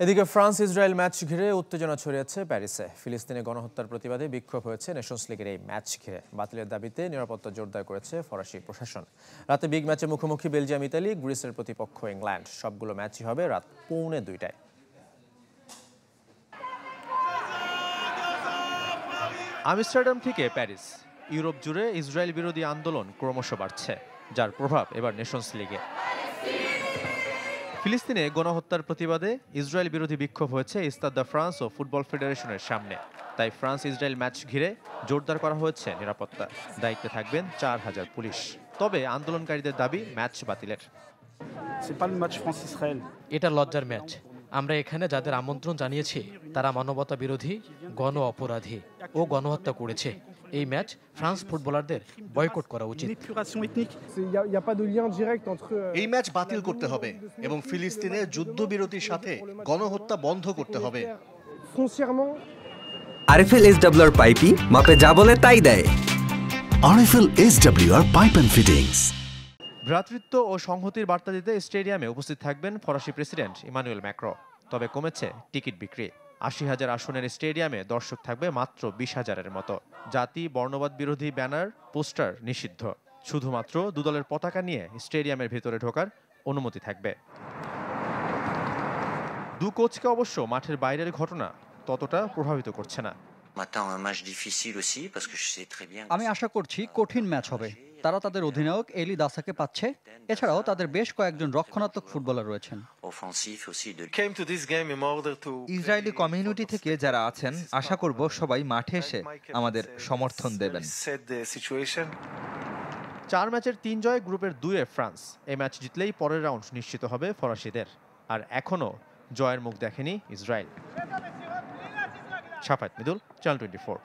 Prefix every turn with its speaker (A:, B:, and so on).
A: এদিকে France Israel match ঘিরে উত্তেজনা ছড়িয়েছে প্যারিসে। ফিলিস্তিনে গণহত্যার প্রতিবাদে বিক্ষোভ হয়েছে নেশনস লিগের এই ম্যাচ ঘিরে। বাতিলের দাবিতে নিরাপত্তা জোরদার করেছে ফরাসি প্রশাসন। রাতে বিগ ম্যাচে মুখোমুখি বেলজিয়াম, ইতালি, গ্রিসের প্রতিপক্ষ ইংল্যান্ড। সবগুলো ম্যাচই হবে রাত 1:45-টায়। আমস্টারডাম থেকে প্যারিস, ইউরোপ জুড়ে ইসরায়েল বিরোধী আন্দোলন ক্রমশ বাড়ছে, যার প্রভাব এবার নেশনস লিগে। ফিলিস্তিনে গণহত্যার প্রতিবাদে ইসরায়েল বিরোধী বিক্ষোভ হয়েছে স্টাদ দ্য ফ্রান্স ও ফুটবল ফেডারেশনের সামনে। তাই ফ্রান্স ইসরায়েল ম্যাচ ঘিরে জোরদার করা হয়েছে নিরাপত্তা। দায়িত্বে থাকবেন 4000 পুলিশ। তবে আন্দোলনকারীদের দাবি ম্যাচ বাতিলের।
B: এটা লজ্জার ম্যাচ। আমরা এখানে যাদের আমন্ত্রণ জানিয়েছি তারা মানবতা বিরোধী, গণ অপরাধী ও গণহত্যা করেছে। এই ম্যাচ ফ্রান্স ফুটবলারদের বয়কট করা উচিত।
C: এই ম্যাচ বাতিল করতে হবে এবং ফিলিস্তিনে যুদ্ধবিরতির সাথে গণহত্যা বন্ধ করতে হবে।
D: আরএফএল এসডব্লিউআর পাইপই মাপে যা বলে তাই দেয়।
E: RFL SWR pipe and fittings.
A: ভ্রাতৃত্ব ও সংহতির বার্তা দিতে স্টেডিয়ামে উপস্থিত থাকবেন ফরাসি প্রেসিডেন্ট ইমানুয়েল ম্যাক্রো। তবে কমেছে টিকিট বিক্রি। ৮০,০০০ আসনের স্টেডিয়ামে দর্শক থাকবে মাত্র ২০,০০০-এর মতো। জাতি বর্ণবাদ বিরোধী ব্যানার, পোস্টার নিষিদ্ধ। শুধুমাত্র দুদলের পতাকা নিয়ে স্টেডিয়ামের ভেতরে ঢোকার অনুমতি থাকবে। দু কোচকে অবশ্য মাঠের বাইরের ঘটনা ততটা প্রভাবিত করছে না।
F: আমি আশা করছি কঠিন ম্যাচ হবে। তারা তাদের অধিনায়ক এলি দাসাকে পাচ্ছে। এছাড়াও তাদের বেশ কয়েকজন রক্ষণাত্মক ফুটবলার রয়েছেন।
G: ইসরায়েলি কমিউনিটি থেকে যারা আছেন, আশা করব সবাই মাঠে এসে আমাদের সমর্থন দেবেন।
A: 4 ম্যাচের 3 জয়, গ্রুপের 2-এ ফ্রান্স। এই ম্যাচ জিতলেই পরের রাউন্ড নিশ্চিত হবে ফরাসিদের। আর এখনও জয়ের মুখ দেখেনি ইসরায়েল। শাফাত মিদুল, চ্যানেল 24।